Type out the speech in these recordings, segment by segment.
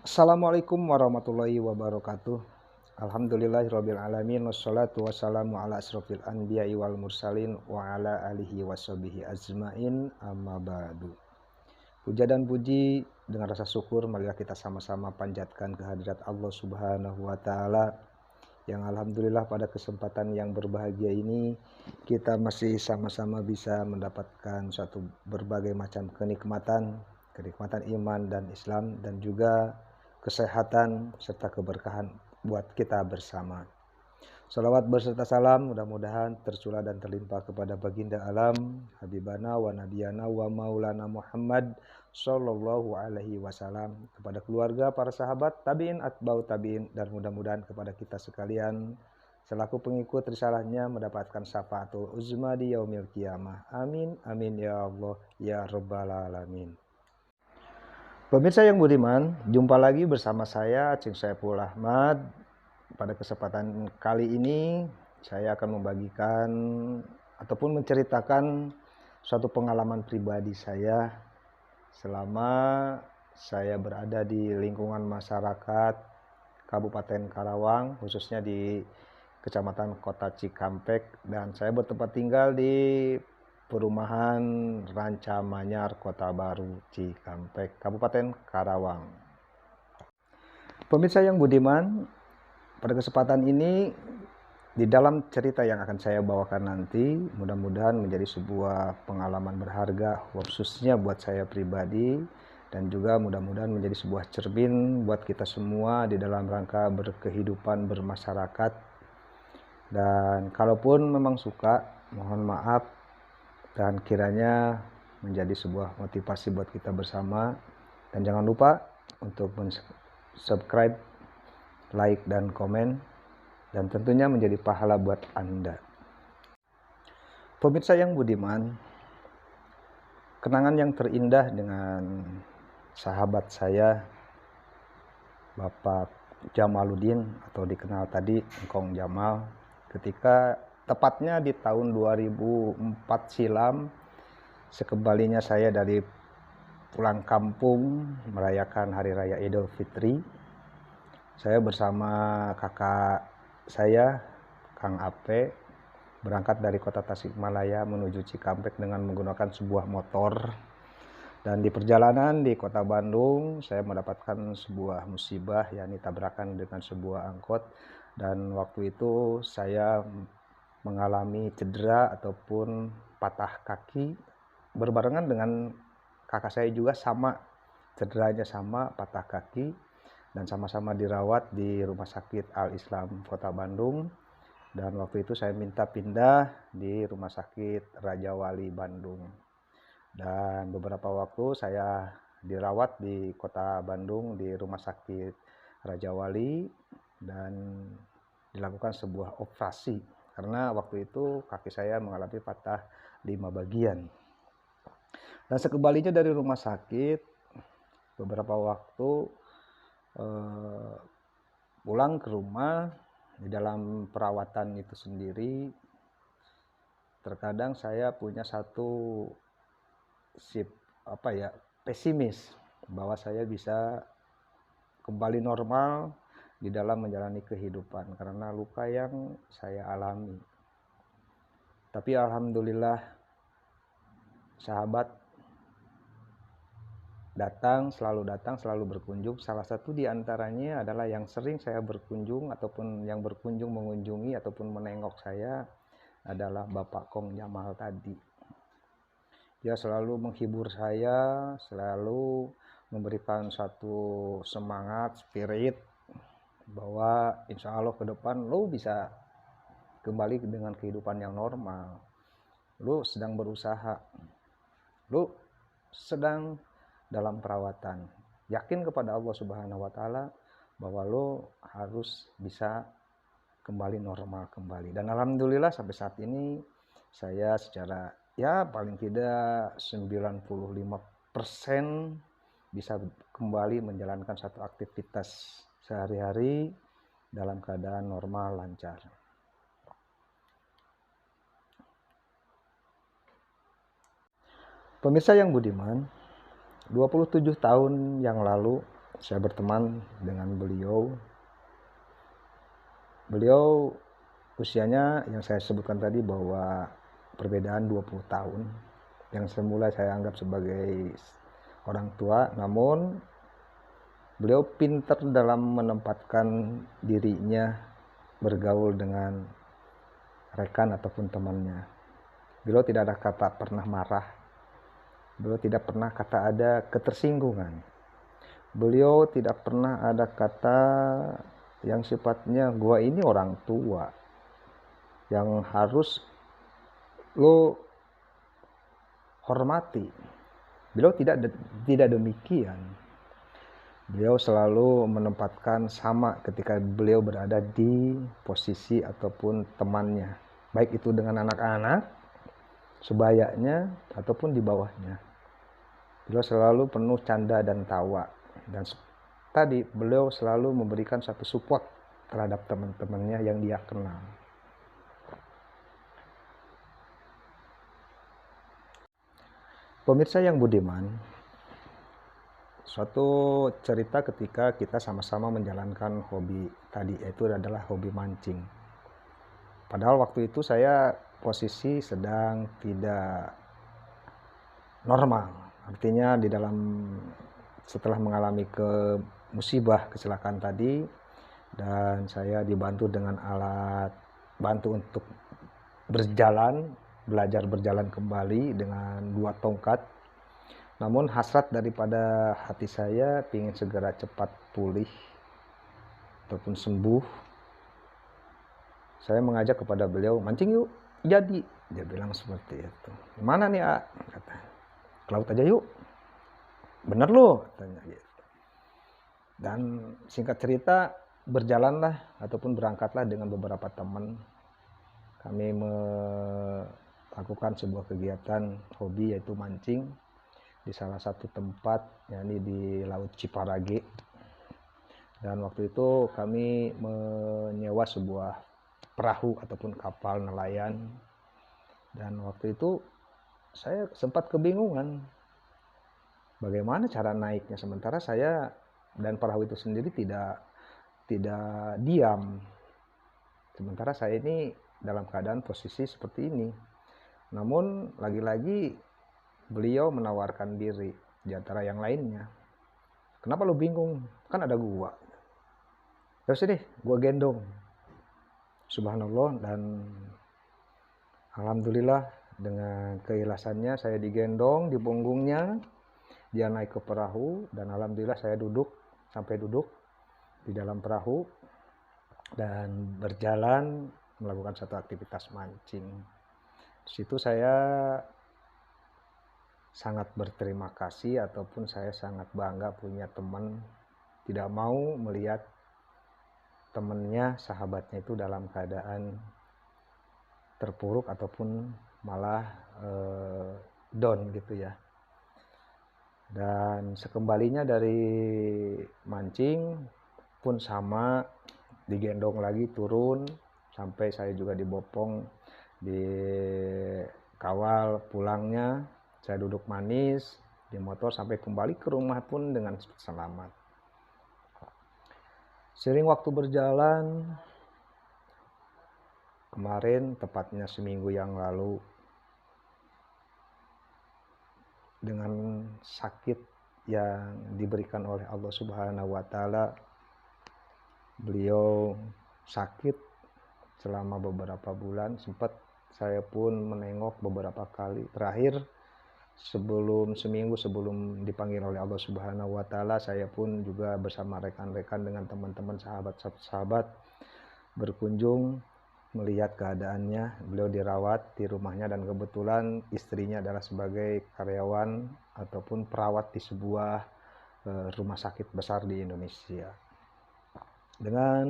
Assalamualaikum warahmatullahi wabarakatuh. Alhamdulillahirabbil alamin wassalatu wassalamu ala asrofil anbiya'i wal mursalin wa ala alihi washabihi ajmain amma ba'du. Puja dan puji dengan rasa syukur marilah kita sama-sama panjatkan kehadirat Allah Subhanahu wa taala yang alhamdulillah pada kesempatan yang berbahagia ini kita masih sama-sama bisa mendapatkan suatu berbagai macam kenikmatan iman dan Islam dan juga kesehatan serta keberkahan buat kita bersama. Salawat berserta salam mudah-mudahan tercurah dan terlimpah kepada baginda alam Habibana wa Nabiyana wa Maulana Muhammad Sallallahu alaihi wasallam, kepada keluarga, para sahabat, tabi'in, atba'u tabi'in, dan mudah-mudahan kepada kita sekalian selaku pengikut risalahnya mendapatkan syafaatul uzma di yaumil qiyamah. Amin amin ya Allah ya rabbal alamin. Pemirsa yang budiman, jumpa lagi bersama saya Aceng Saiful Ahmad. Pada kesempatan kali ini saya akan membagikan ataupun menceritakan suatu pengalaman pribadi saya selama saya berada di lingkungan masyarakat Kabupaten Karawang, khususnya di Kecamatan Kota Cikampek, dan saya bertempat tinggal di Perumahan Ranca Manyar, Kota Baru, Cikampek, Kabupaten Karawang. Pemirsa yang budiman, pada kesempatan ini di dalam cerita yang akan saya bawakan nanti, mudah-mudahan menjadi sebuah pengalaman berharga khususnya buat saya pribadi, dan juga mudah-mudahan menjadi sebuah cermin buat kita semua di dalam rangka berkehidupan bermasyarakat. Dan kalaupun memang suka, mohon maaf, dan kiranya menjadi sebuah motivasi buat kita bersama. Dan jangan lupa untuk subscribe, like, dan komen, dan tentunya menjadi pahala buat Anda. Pemirsa yang budiman, kenangan yang terindah dengan sahabat saya, Bapak Jamaluddin atau dikenal tadi Engkong Jamal, ketika tepatnya di tahun 2004 silam, sekembalinya saya dari pulang kampung merayakan Hari Raya Idul Fitri, saya bersama kakak saya, Kang Ape, berangkat dari kota Tasikmalaya menuju Cikampek dengan menggunakan sebuah motor. Dan di perjalanan di kota Bandung, saya mendapatkan sebuah musibah, yakni tabrakan dengan sebuah angkot. Dan waktu itu saya mengalami cedera ataupun patah kaki berbarengan dengan kakak saya juga, sama cederanya, sama patah kaki, dan sama-sama dirawat di Rumah Sakit Al Islam Kota Bandung. Dan waktu itu saya minta pindah di Rumah Sakit Raja Wali Bandung. Dan beberapa waktu saya dirawat di Kota Bandung di Rumah Sakit Raja Wali dan dilakukan sebuah operasi karena waktu itu kaki saya mengalami patah 5 bagian. Dan sekembalinya dari rumah sakit, beberapa waktu pulang ke rumah, di dalam perawatan itu sendiri terkadang saya punya satu pesimis bahwa saya bisa kembali normal di dalam menjalani kehidupan karena luka yang saya alami. Tapi alhamdulillah sahabat selalu datang, selalu berkunjung. Salah satu di antaranya adalah yang sering saya berkunjung ataupun yang berkunjung mengunjungi ataupun menengok saya adalah Bapak Kong Jamal tadi. Dia selalu menghibur saya, selalu memberikan satu semangat, spirit, bahwa insya Allah ke depan lo bisa kembali dengan kehidupan yang normal. Lo sedang berusaha, lo sedang dalam perawatan. Yakin kepada Allah Subhanahu wa taala bahwa lo harus bisa kembali normal kembali. Dan alhamdulillah sampai saat ini saya secara paling tidak 95% bisa kembali menjalankan satu aktivitas sehari-hari dalam keadaan normal, lancar. Pemirsa yang budiman, 27 tahun yang lalu saya berteman dengan beliau. Beliau usianya yang saya sebutkan tadi bahwa perbedaan 20 tahun. Yang semula saya anggap sebagai orang tua, namun beliau pintar dalam menempatkan dirinya bergaul dengan rekan ataupun temannya. Beliau tidak ada kata pernah marah. Beliau tidak pernah kata ada ketersinggungan. Beliau tidak pernah ada kata yang sifatnya gua ini orang tua yang harus lo hormati. Beliau tidak demikian. Beliau selalu menempatkan sama ketika beliau berada di posisi ataupun temannya, baik itu dengan anak-anak sebayanya ataupun di bawahnya. Beliau selalu penuh canda dan tawa, dan tadi beliau selalu memberikan satu support terhadap teman-temannya yang dia kenal. Pemirsa yang budiman, suatu cerita ketika kita sama-sama menjalankan hobi tadi, yaitu adalah hobi mancing. Padahal waktu itu saya posisi sedang tidak normal, artinya di dalam setelah mengalami musibah kecelakaan tadi, dan saya dibantu dengan alat bantu untuk belajar berjalan kembali dengan 2 tongkat. Namun hasrat daripada hati saya ingin segera cepat pulih ataupun sembuh. Saya mengajak kepada beliau, mancing yuk, jadi. Dia bilang seperti itu. Mana nih, A? Kata, ke laut aja yuk. Bener loh, katanya gitu. Dan singkat cerita, berjalanlah ataupun berangkatlah dengan beberapa teman. Kami melakukan sebuah kegiatan hobi yaitu mancing di salah satu tempat, yakni di Laut Ciparage. Dan waktu itu kami menyewa sebuah perahu ataupun kapal nelayan. Dan waktu itu saya sempat kebingungan bagaimana cara naiknya, sementara saya dan perahu itu sendiri tidak diam. Sementara saya ini dalam keadaan posisi seperti ini. Namun lagi-lagi beliau menawarkan diri di antara yang lainnya. Kenapa lu bingung? Kan ada gua. Terus deh, gua gendong. Subhanallah, dan alhamdulillah dengan keikhlasannya saya digendong di punggungnya. Dia naik ke perahu dan alhamdulillah saya sampai duduk di dalam perahu dan berjalan melakukan satu aktivitas mancing. Di situ saya sangat berterima kasih ataupun saya sangat bangga punya teman, tidak mau melihat temannya, sahabatnya itu dalam keadaan terpuruk ataupun malah down gitu ya. Dan sekembalinya dari mancing pun sama, digendong lagi turun sampai saya juga dibopong, dikawal pulangnya. Saya duduk manis di motor sampai kembali ke rumah pun dengan selamat. Sering waktu berjalan, kemarin tepatnya seminggu yang lalu, dengan sakit yang diberikan oleh Allah Subhanahu wa Ta'ala, beliau sakit selama beberapa bulan. Sempat saya pun menengok beberapa kali. Terakhir seminggu sebelum dipanggil oleh Allah Subhanahu wa Ta'ala, saya pun juga bersama rekan-rekan dengan teman-teman sahabat berkunjung melihat keadaannya. Beliau dirawat di rumahnya dan kebetulan istrinya adalah sebagai karyawan ataupun perawat di sebuah rumah sakit besar di Indonesia. Dengan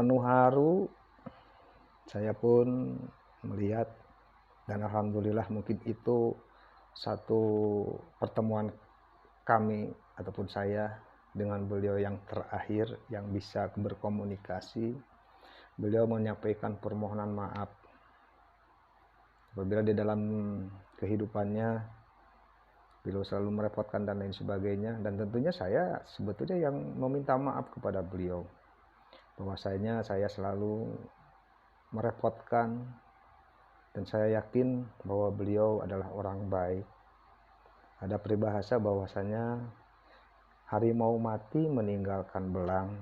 penuh haru saya pun melihat, dan alhamdulillah mungkin itu satu pertemuan kami ataupun saya dengan beliau yang terakhir yang bisa berkomunikasi. Beliau menyampaikan permohonan maaf apabila di dalam kehidupannya beliau selalu merepotkan dan lain sebagainya. Dan tentunya saya sebetulnya yang meminta maaf kepada beliau, bahwasanya saya selalu merepotkan, dan saya yakin bahwa beliau adalah orang baik. Ada peribahasa bahwasanya harimau mati meninggalkan belang,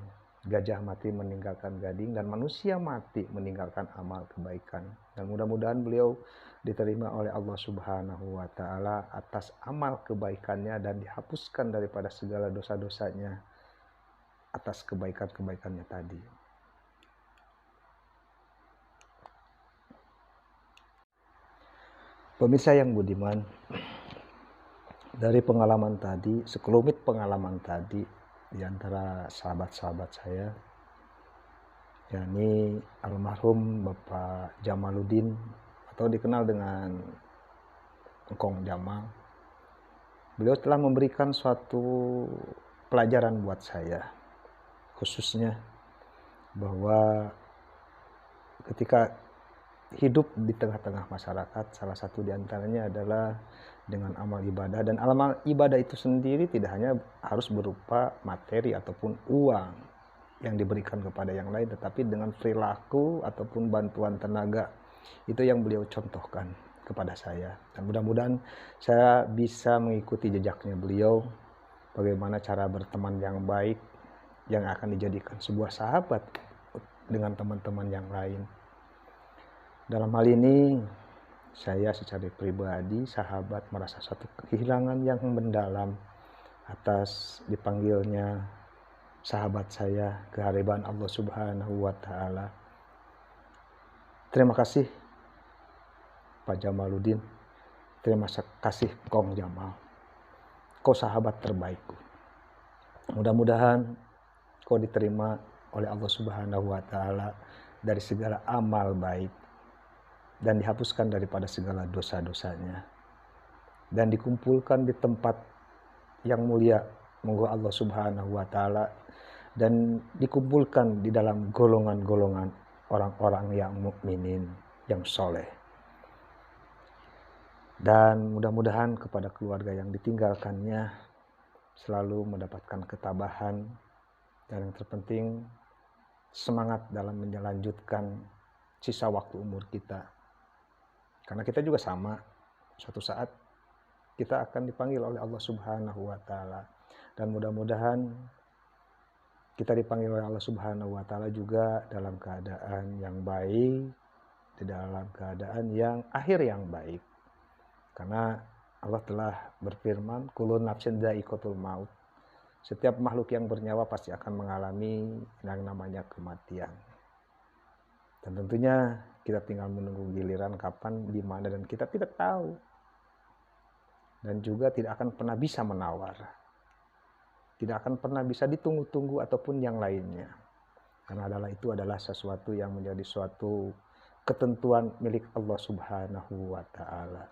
gajah mati meninggalkan gading, dan manusia mati meninggalkan amal kebaikan. Dan mudah-mudahan beliau diterima oleh Allah Subhanahu wa Ta'ala atas amal kebaikannya dan dihapuskan daripada segala dosa-dosanya atas kebaikan-kebaikannya tadi. Pemirsa yang budiman, dari pengalaman tadi, sekelumit pengalaman tadi di antara sahabat-sahabat saya, yakni almarhum Bapak Jamaluddin atau dikenal dengan Engkong Jamal. Beliau telah memberikan suatu pelajaran buat saya, khususnya bahwa ketika hidup di tengah-tengah masyarakat, salah satu diantaranya adalah dengan amal ibadah. Dan amal ibadah itu sendiri tidak hanya harus berupa materi ataupun uang yang diberikan kepada yang lain, tetapi dengan perilaku ataupun bantuan tenaga. Itu yang beliau contohkan kepada saya. Dan mudah-mudahan saya bisa mengikuti jejaknya beliau, bagaimana cara berteman yang baik yang akan dijadikan sebuah sahabat dengan teman-teman yang lain. Dalam hal ini, saya secara pribadi, sahabat, merasa satu kehilangan yang mendalam atas dipanggilnya sahabat saya ke hadapan Allah Subhanahu wa Ta'ala. Terima kasih Pak Jamaluddin, terima kasih Kong Jamal, kau sahabat terbaikku. Mudah-mudahan kau diterima oleh Allah Subhanahu wa Ta'ala dari segala amal baik dan dihapuskan daripada segala dosa-dosanya, dan dikumpulkan di tempat yang mulia, moga Allah Subhanahu wa Ta'ala, dan dikumpulkan di dalam golongan-golongan orang-orang yang mukminin, yang soleh. Dan mudah-mudahan kepada keluarga yang ditinggalkannya selalu mendapatkan ketabahan, dan yang terpenting semangat dalam melanjutkan sisa waktu umur kita. Karena kita juga sama, suatu saat kita akan dipanggil oleh Allah Subhanahu wa Ta'ala. Dan mudah-mudahan kita dipanggil oleh Allah Subhanahu wa Ta'ala juga dalam keadaan yang baik, di dalam keadaan yang akhir yang baik. Karena Allah telah berfirman, kullu nafsin dha'iqatul maut. Setiap makhluk yang bernyawa pasti akan mengalami yang namanya kematian. Dan tentunya kita tinggal menunggu giliran kapan, di mana, dan kita tidak tahu. Dan juga tidak akan pernah bisa menawar. Tidak akan pernah bisa ditunggu-tunggu ataupun yang lainnya. Karena itu adalah sesuatu yang menjadi suatu ketentuan milik Allah Subhanahu wa Ta'ala.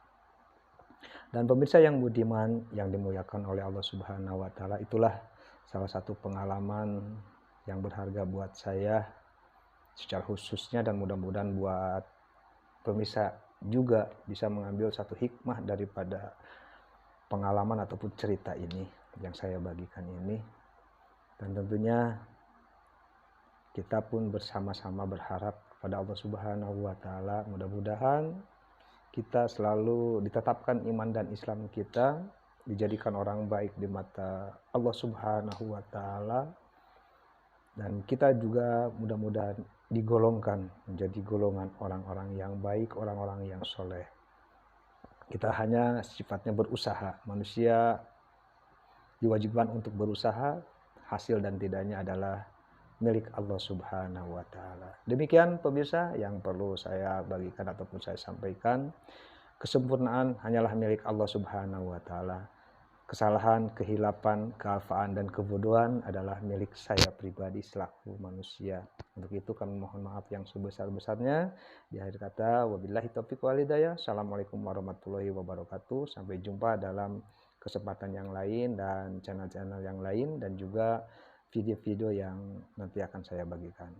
Dan pemirsa yang budiman yang dimuliakan oleh Allah Subhanahu wa Ta'ala, itulah salah satu pengalaman yang berharga buat saya secara khususnya, dan mudah-mudahan buat pemirsa juga bisa mengambil satu hikmah daripada pengalaman ataupun cerita ini yang saya bagikan ini. Dan tentunya kita pun bersama-sama berharap kepada Allah Subhanahu wa Ta'ala, mudah-mudahan kita selalu ditetapkan iman dan Islam kita, dijadikan orang baik di mata Allah Subhanahu wa Ta'ala, dan kita juga mudah-mudahan digolongkan menjadi golongan orang-orang yang baik, orang-orang yang soleh. Kita hanya sifatnya berusaha, manusia diwajibkan untuk berusaha, hasil dan tidaknya adalah milik Allah Subhanahu wa Ta'ala. Demikian pemirsa yang perlu saya bagikan ataupun saya sampaikan. Kesempurnaan hanyalah milik Allah Subhanahu wa Ta'ala. Kesalahan, kehilapan, kealfaan, dan kebodohan adalah milik saya pribadi selaku manusia. Untuk itu kami mohon maaf yang sebesar-besarnya. Di akhir kata, wabillahi taufiq wal hidayah. Assalamualaikum warahmatullahi wabarakatuh. Sampai jumpa dalam kesempatan yang lain dan channel-channel yang lain, dan juga video-video yang nanti akan saya bagikan.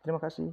Terima kasih.